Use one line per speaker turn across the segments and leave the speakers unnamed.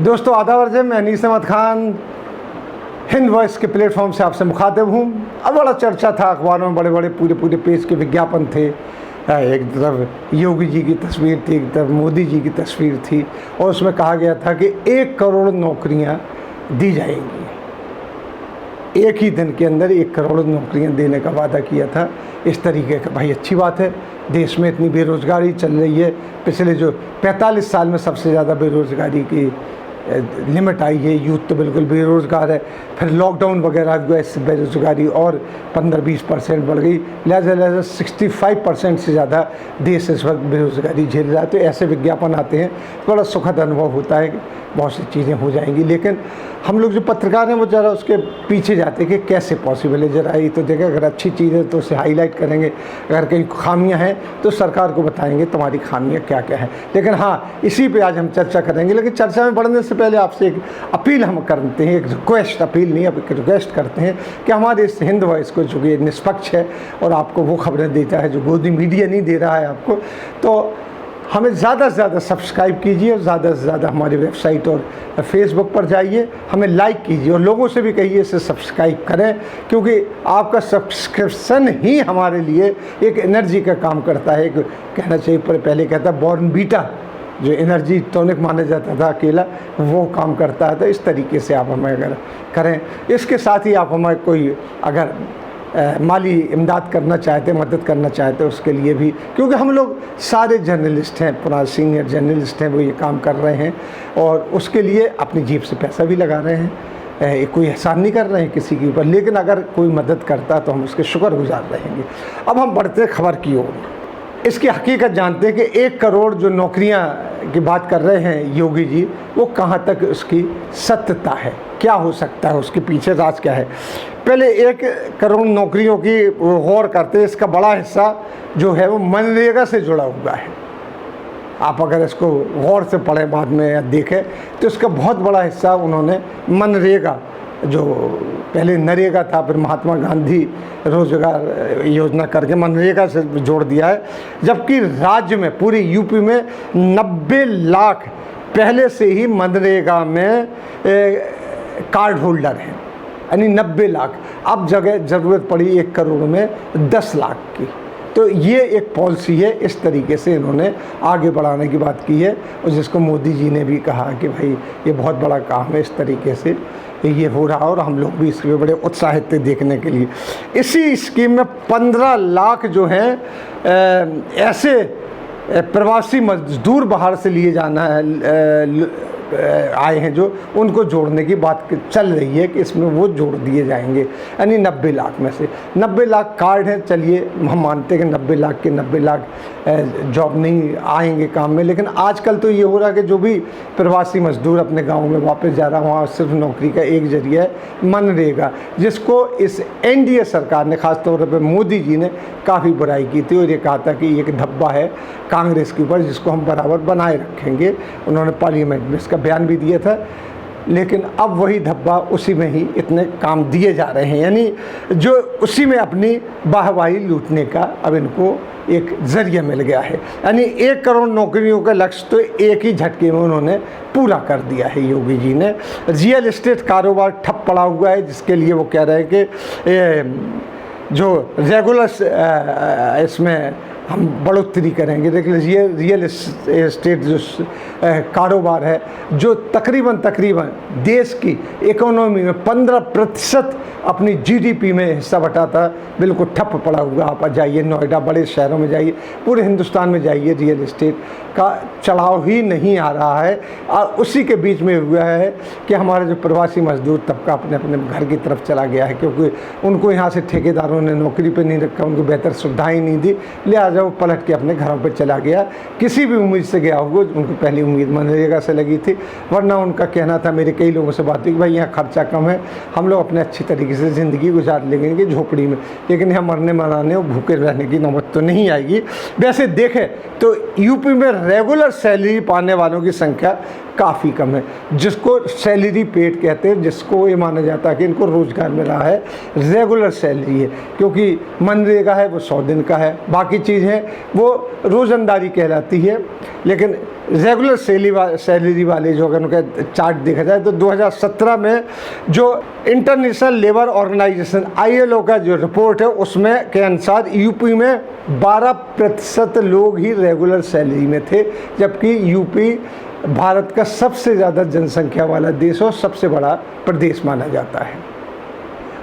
दोस्तों आदाब, मैं अनीस अहमद खान हिंद वॉइस के प्लेटफॉर्म से आपसे मुखातिब हूँ। अब बड़ा चर्चा था, अखबारों में बड़े बड़े पूरे पेज के विज्ञापन थे। एक तरफ योगी जी की तस्वीर थी, एक तरफ मोदी जी की तस्वीर थी और उसमें कहा गया था कि 1 करोड़ नौकरियाँ दी जाएंगी। एक ही दिन के अंदर 1 करोड़ नौकरियां देने का वादा किया था। इस तरीके का भाई अच्छी बात है। देश में इतनी बेरोज़गारी चल रही है, पिछले जो 45 साल में सबसे ज़्यादा बेरोज़गारी की लिमिट आई है। यूथ तो बिल्कुल बेरोज़गार है। फिर लॉकडाउन वगैरह हुआ, इससे बेरोज़गारी और 15-20% बढ़ गई। लिहाजा 65% से ज़्यादा देश इस वक्त बेरोज़गारी झेल रहा है। तो ऐसे विज्ञापन आते हैं, बड़ा सुखद अनुभव होता है कि बहुत सी चीज़ें हो जाएंगी। लेकिन हम लोग जो पत्रकार हैं वो ज़रा उसके पीछे जाते हैं कि कैसे पॉसिबल है। ज़रा ये तो देखें, अगर अच्छी चीज़ है तो उसे हाईलाइट करेंगे, अगर कहीं खामियां हैं तो सरकार को बताएंगे तुम्हारी खामियां क्या क्या है। लेकिन हाँ, इसी पे आज हम चर्चा करेंगे। लेकिन चर्चा में बढ़ने से पहले आपसे एक अपील हम करते हैं, एक रिक्वेस्ट, अपील नहीं, अब एक रिक्वेस्ट करते हैं कि हमारे इस हिंद वॉइस को, जो कि निष्पक्ष है और आपको वो खबरें देता है जो गोदी मीडिया नहीं दे रहा है आपको, तो हमें ज़्यादा से ज़्यादा सब्सक्राइब कीजिए और ज़्यादा से ज़्यादा हमारी वेबसाइट और फेसबुक पर जाइए, हमें लाइक कीजिए और लोगों से भी कहिए इसे सब्सक्राइब करें, क्योंकि आपका सब्सक्रिप्शन ही हमारे लिए एक एनर्जी का काम करता है। एक कहना चाहिए, पहले कहता बॉर्नवीटा जो एनर्जी टॉनिक माना जाता था अकेला, वो काम करता है। तो इस तरीके से आप हमें अगर करें, इसके साथ ही आप हमें कोई अगर माली इमदाद करना चाहते, मदद करना चाहते, उसके लिए भी, क्योंकि हम लोग सारे जर्नलिस्ट हैं, पुराने सीनियर जर्नलिस्ट हैं, वो ये काम कर रहे हैं और उसके लिए अपनी जेब से पैसा भी लगा रहे हैं। कोई एहसान नहीं कर रहे हैं किसी के ऊपर, लेकिन अगर कोई मदद करता तो हम उसके शुक्रगुजार रहेंगे। अब हम बढ़ते खबर की ओर। इसकी हकीकत जानते हैं कि 1 करोड़ जो नौकरियां की बात कर रहे हैं योगी जी, वो कहाँ तक उसकी सत्यता है, क्या हो सकता है, उसके पीछे राज क्या है। पहले 1 करोड़ नौकरियों की गौर करते हैं। इसका बड़ा हिस्सा जो है वो मनरेगा से जुड़ा हुआ है। आप अगर इसको गौर से पढ़ें बाद में या देखें तो इसका बहुत बड़ा हिस्सा उन्होंने मनरेगा, जो पहले नरेगा था, फिर महात्मा गांधी रोजगार योजना करके मनरेगा से जोड़ दिया है। जबकि राज्य में, पूरी यूपी में 90 लाख पहले से ही मनरेगा में कार्ड होल्डर हैं, यानी 90 लाख। अब जगह ज़रूरत पड़ी 1 करोड़ में 10 लाख की। तो ये एक पॉलिसी है, इस तरीके से इन्होंने आगे बढ़ाने की बात की है और जिसको मोदी जी ने भी कहा कि भाई ये बहुत बड़ा काम है। इस तरीके से ये हो रहा और हम लोग भी इसमें बड़े उत्साहित थे देखने के लिए। इसी स्कीम में 15 लाख जो हैं ऐसे प्रवासी मजदूर बाहर से लिए जाना है आए हैं, जो उनको जोड़ने की बात चल रही है कि इसमें वो जोड़ दिए जाएंगे, यानी 90 लाख में से 90 लाख कार्ड हैं। चलिए हम मानते हैं कि 90 लाख के 90 लाख जॉब नहीं आएंगे काम में। लेकिन आजकल तो ये हो रहा है कि जो भी प्रवासी मजदूर अपने गांव में वापस जा रहा है, वहाँ सिर्फ नौकरी का एक जरिया है मनरेगा, जिसको इस एनडीए सरकार ने, ख़ासतौर पर मोदी जी ने काफ़ी बुराई की थी और ये कहा था कि ये एक धब्बा है कांग्रेस के ऊपर, जिसको हम बराबर बनाए रखेंगे। उन्होंने पार्लियामेंट में इसका बयान भी दिया था। लेकिन अब वही धब्बा, उसी में ही इतने काम दिए जा रहे हैं, यानी जो उसी में अपनी वाहवाही लूटने का अब इनको एक जरिया मिल गया है। यानी 1 करोड़ नौकरियों का लक्ष्य तो एक ही झटके में उन्होंने पूरा कर दिया है योगी जी ने। रियल एस्टेट कारोबार ठप पड़ा हुआ है, जिसके लिए वो कह रहे हैं कि जो रेगुलर इसमें हम बढ़ोतरी करेंगे। देखिए रियल एस्टेट जो कारोबार है, जो तकरीबन देश की इकोनॉमी में 15% अपनी जीडीपी में हिस्सा बटाता, बिल्कुल ठप पड़ा हुआ। आप जाइए नोएडा, बड़े शहरों में जाइए, पूरे हिंदुस्तान में जाइए, रियल एस्टेट का चढ़ाव ही नहीं आ रहा है। और उसी के बीच में हुआ है कि हमारे जो प्रवासी मजदूर तबका अपने अपने घर की तरफ चला गया है, क्योंकि उनको यहाँ से ठेकेदारों ने नौकरी पर नहीं रखा, उनको बेहतर सुविधाएँ नहीं दी, लिहाजा वो पलट के अपने घरों पर चला गया। किसी भी उम्मीद से गया होगा, उनको पहली उम्मीद मनरेगा से लगी थी, वरना उनका कहना था, मेरे कई लोगों से बात हुई कि भाई यहाँ खर्चा कम है, हम लोग अपने अच्छी तरीके से ज़िंदगी गुजार लेंगे झोपड़ी में, लेकिन यहाँ मरने मराने और भूखे रहने की नौबत तो नहीं आएगी। वैसे देखें तो यूपी में रेगुलर सैलरी पाने वालों की संख्या काफ़ी कम है, जिसको सैलरी पेड कहते हैं, जिसको ये माना जाता है कि इनको रोज़गार मिल रहा है, रेगुलर सैलरी है। क्योंकि मनरेगा है वो 100 दिन का है, बाकी चीज़ है वो रोज़ंदारी कहलाती है। लेकिन रेगुलर सैलरी वाले जो अगर उनका चार्ट देखा जाए तो 2017 में जो इंटरनेशनल लेबर ऑर्गेनाइजेशन ILO का जो रिपोर्ट है उसमें के अनुसार यूपी में 12% लोग ही रेगुलर सैलरी में थे, जबकि यूपी भारत का सबसे ज़्यादा जनसंख्या वाला देश और सबसे बड़ा प्रदेश माना जाता है।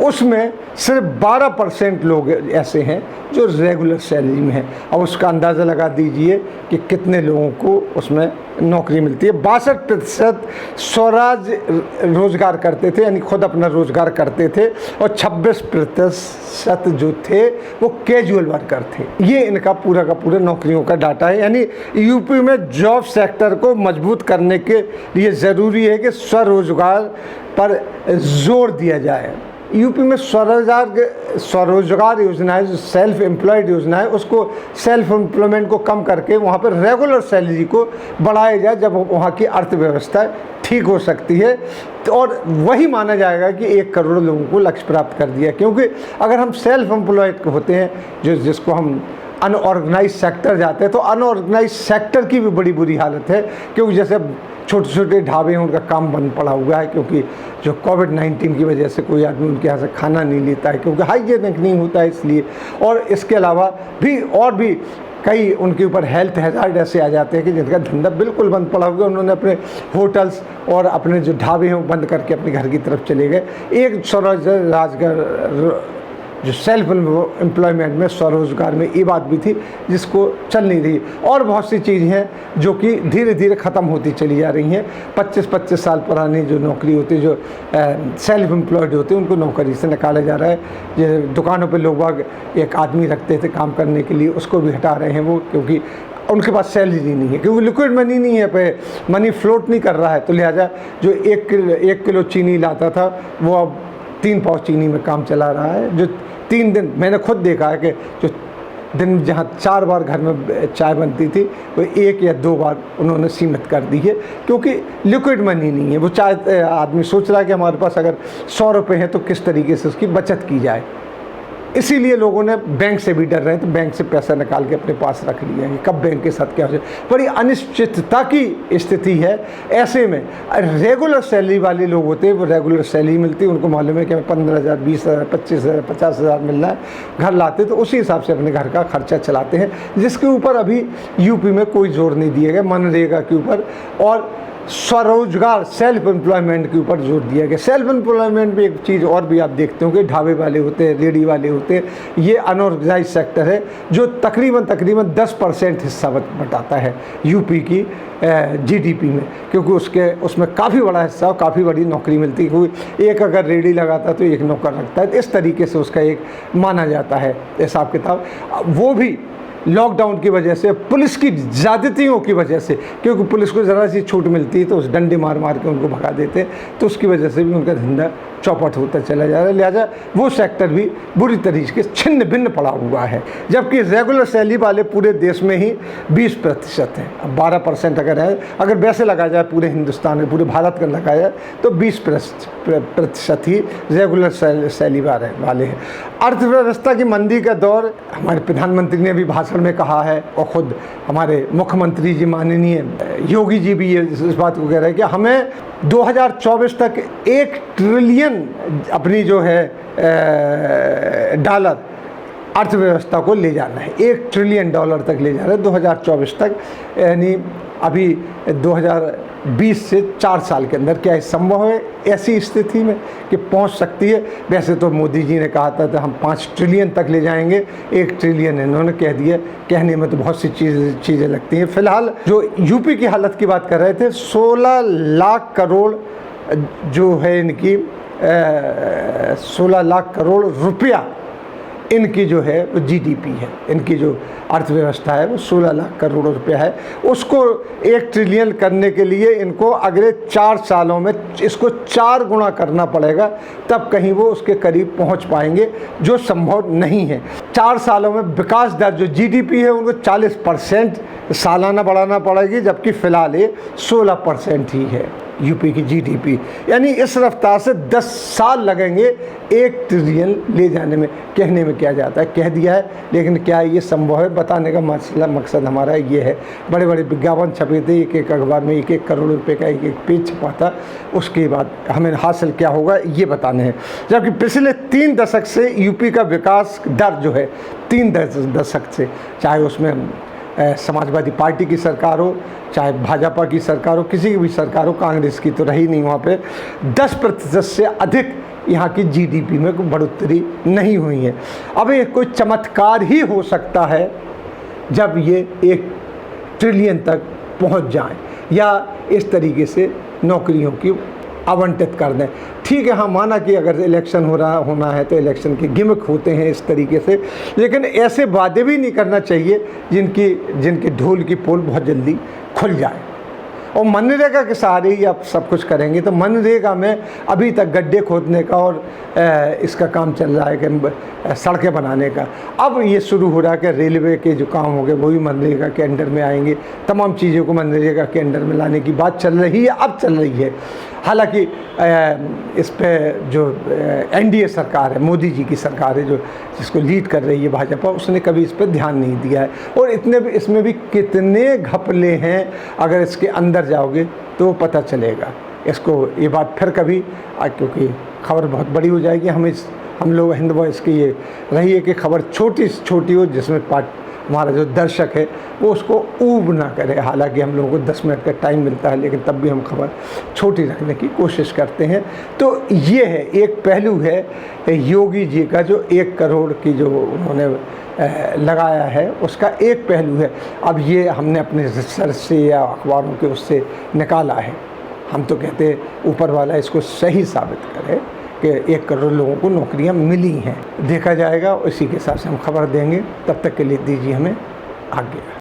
उसमें सिर्फ 12% लोग ऐसे हैं जो रेगुलर सैलरी में हैं। अब उसका अंदाज़ा लगा दीजिए कि कितने लोगों को उसमें नौकरी मिलती है। 62% स्वराज रोज़गार करते थे, यानी खुद अपना रोज़गार करते थे, और 26% जो थे वो कैजुअल वर्कर थे। ये इनका पूरा का पूरा नौकरियों का डाटा है। यानी यूपी में जॉब सेक्टर को मजबूत करने के लिए ज़रूरी है कि स्वरोजगार पर जोर दिया जाए। यूपी में स्वरोजगार योजना है, जो सेल्फ एम्प्लॉयड योजना है, उसको सेल्फ एम्प्लॉयमेंट को कम करके वहाँ पर रेगुलर सैलरी को बढ़ाया जाए, जब वहाँ की अर्थव्यवस्था ठीक हो सकती है। तो और वही माना जाएगा कि 1 करोड़ लोगों को लक्ष्य प्राप्त कर दिया। क्योंकि अगर हम सेल्फ एम्प्लॉयड होते हैं, जिसको हम अनऑर्गेनाइज सेक्टर जाते हैं, तो अनऑर्गेनाइज सेक्टर की भी बड़ी बुरी हालत है। क्योंकि जैसे छोटे छोटे ढाबे हैं, उनका काम बंद पड़ा हुआ है, क्योंकि जो कोविड-19 की वजह से कोई आदमी उनके यहाँ से खाना नहीं लेता है, क्योंकि हाइजीनिक नहीं होता है इसलिए। और इसके अलावा भी और भी कई उनके ऊपर हेल्थ हैजार्ड ऐसे आ जाते हैं कि जिनका धंधा बिल्कुल बंद पड़ा हुआ है। उन्होंने अपने होटल्स और अपने जो ढाबे हैं वो बंद करके अपने घर की तरफ चले गए। एक स्वरोजगार जो सेल्फ एम्प्लॉयमेंट में, स्वरोजगार में, ये बात भी थी जिसको चल नहीं रही। और बहुत सी चीज़ें हैं जो कि धीरे धीरे ख़त्म होती चली जा रही हैं। 25-25 साल पुरानी जो नौकरी होती है, जो सेल्फ एम्प्लॉयड होते हैं, उनको नौकरी से निकाला जा रहा है। ये दुकानों पे लोग बाग एक आदमी रखते थे काम करने के लिए, उसको भी हटा रहे हैं वो, क्योंकि उनके पास सैलरी नहीं है, क्योंकि लिक्विड मनी नहीं है, पे मनी फ्लोट नहीं कर रहा है। तो लिहाजा जो 1 किलो चीनी लाता था वो अब 3 पाव चीनी में काम चला रहा है। जो 3 दिन, मैंने खुद देखा है कि जो दिन जहाँ 4 बार घर में चाय बनती थी वो 1 या 2 बार उन्होंने सीमित कर दी है, क्योंकि लिक्विड मनी नहीं है। वो चाय आदमी सोच रहा है कि हमारे पास अगर 100 रुपये हैं तो किस तरीके से उसकी बचत की जाए। इसीलिए लोगों ने बैंक से भी डर रहे हैं, तो बैंक से पैसा निकाल के अपने पास रख लिया है। कब बैंक के साथ क्या हो जाए, बड़ी अनिश्चितता की स्थिति है। ऐसे में रेगुलर सैलरी वाले लोग होते हैं, वो रेगुलर सैलरी मिलती है, उनको मालूम है कि हमें 15,000, 20,000, 25,000, 50,000 मिल रहा है, घर लाते तो उसी हिसाब से अपने घर का खर्चा चलाते हैं, जिसके ऊपर अभी यूपी में कोई जोर नहीं दिया गया। मनरेगा के ऊपर और स्वरोजगार, सेल्फ एम्प्लॉयमेंट के ऊपर जोर दिया गया। सेल्फ एम्प्लॉयमेंट में एक चीज़ और भी आप देखते हो कि ढाबे वाले होते हैं, रेडी वाले होते हैं, ये अनऑर्गेनाइज सेक्टर है, जो तकरीबन 10% हिस्सा बटाता है यूपी की GDP में, क्योंकि उसमें काफ़ी बड़ा हिस्सा और काफ़ी बड़ी नौकरी मिलती है। क्योंकि एक अगर रेडी लगाता है तो 1 नौकर रखता है, इस तरीके से उसका एक माना जाता है हिसाब किताब। वो भी लॉकडाउन की वजह से, पुलिस की ज़्यादतियों की वजह से, क्योंकि पुलिस को ज़रा सी छूट मिलती है तो उस डंडे मार मार के उनको भगा देते हैं, तो उसकी वजह से भी उनका धंधा चौपट होता चला जा रहा है। लिहाजा वो सेक्टर भी बुरी तरीके से छिन्न भिन्न पड़ा हुआ है। जबकि रेगुलर सैलरी वाले पूरे देश में ही 20% हैं। अब 12% अगर है, अगर वैसे लगाया जाए पूरे हिंदुस्तान में, पूरे भारत का लगाया जाए तो 20% ही रेगुलर सैलरी वाले हैं। अर्थव्यवस्था की मंदी का दौर, हमारे प्रधानमंत्री ने भी भाषण में कहा है, और ख़ुद हमारे मुख्यमंत्री जी माननीय योगी जी भी इस बात को कह रहे हैं कि हमें 2024 तक 1 ट्रिलियन अपनी जो है डॉलर अर्थव्यवस्था को ले जाना है। $1 ट्रिलियन तक ले जाना है 2024 तक, यानी अभी 2020 से 4 साल के अंदर। क्या संभव है ऐसी स्थिति में कि पहुंच सकती है? वैसे तो मोदी जी ने कहा था हम 5 ट्रिलियन तक ले जाएंगे, 1 ट्रिलियन इन्होंने कह दिया। कहने में तो बहुत सी चीज़ें लगती हैं। फिलहाल जो यूपी की हालत की बात कर रहे थे, 16 लाख करोड़ जो है इनकी 16 लाख करोड़ रुपया इनकी जो है वो जीडीपी है, इनकी जो अर्थव्यवस्था है वो 16 लाख करोड़ रुपया है। उसको 1 ट्रिलियन करने के लिए इनको अगले 4 सालों में इसको 4 गुना करना पड़ेगा, तब कहीं वो उसके करीब पहुंच पाएंगे, जो संभव नहीं है। 4 सालों में विकास दर जो जीडीपी है उनको 40% सालाना बढ़ाना पड़ेगी, जबकि फ़िलहाल ये 16% ही है यूपी की जीडीपी। यानी इस रफ्तार से 10 साल लगेंगे 1 ट्रिलियन ले जाने में। कहने में क्या जाता है, कह दिया है, लेकिन क्या ये संभव है, बताने का मकसद हमारा ये है। बड़े बड़े विज्ञापन छपे थे, एक अखबार में 1 करोड़ रुपए का एक पेज छपा था, उसके बाद हमें हासिल क्या होगा ये बताने हैं। जबकि पिछले 3 दशक से यूपी का विकास दर जो है 3 दशक से, चाहे उसमें समाजवादी पार्टी की सरकार हो, चाहे भाजपा की सरकार हो, किसी की भी सरकार हो, कांग्रेस की तो रही नहीं, वहाँ पे 10% से अधिक यहाँ की जीडीपी में कोई बढ़ोतरी नहीं हुई है। अब ये कोई चमत्कार ही हो सकता है जब ये 1 ट्रिलियन तक पहुँच जाए या इस तरीके से नौकरियों की आवंटित कर दें। ठीक है, हाँ, माना कि अगर इलेक्शन होना है तो इलेक्शन के गिमिक होते हैं इस तरीके से, लेकिन ऐसे वादे भी नहीं करना चाहिए जिनकी ढोल की पोल बहुत जल्दी खुल जाए। और मनरेगा के सहारे ही आप सब कुछ करेंगे, तो मनरेगा में अभी तक गड्ढे खोदने का और इसका काम चल रहा है कि सड़कें बनाने का। अब ये शुरू हो रहा है कि रेलवे के जो काम हो गए वो भी मनरेगा के अंडर में आएंगे, तमाम चीज़ों को मनरेगा के अंडर में लाने की बात चल रही है, अब चल रही है। हालांकि इस पे जो एनडीए सरकार है, मोदी जी की सरकार है, जो जिसको लीड कर रही है भाजपा, उसने कभी इस पर ध्यान नहीं दिया है। और इसमें भी कितने घपले हैं, अगर इसके अंदर जाओगे तो पता चलेगा। इसको ये बात फिर कभी, क्योंकि खबर बहुत बड़ी हो जाएगी, हम लोग हिंद वॉइस की ये रही है कि खबर छोटी से छोटी हो, जिसमें हमारा जो दर्शक है वो उसको ऊब ना करे। हालांकि हम लोगों को 10 मिनट का टाइम मिलता है, लेकिन तब भी हम खबर छोटी रखने की कोशिश करते हैं। तो ये है, एक पहलू है योगी जी का, जो 1 करोड़ की जो उन्होंने लगाया है, उसका एक पहलू है। अब ये हमने अपने रिसर्च से या अखबारों के उससे निकाला है। हम तो कहते हैं ऊपर वाला इसको सही साबित करे कि 1 करोड़ लोगों को नौकरियां मिली हैं। देखा जाएगा, इसी के हिसाब से हम खबर देंगे। तब तक के लिए दीजिए हमें आज्ञा।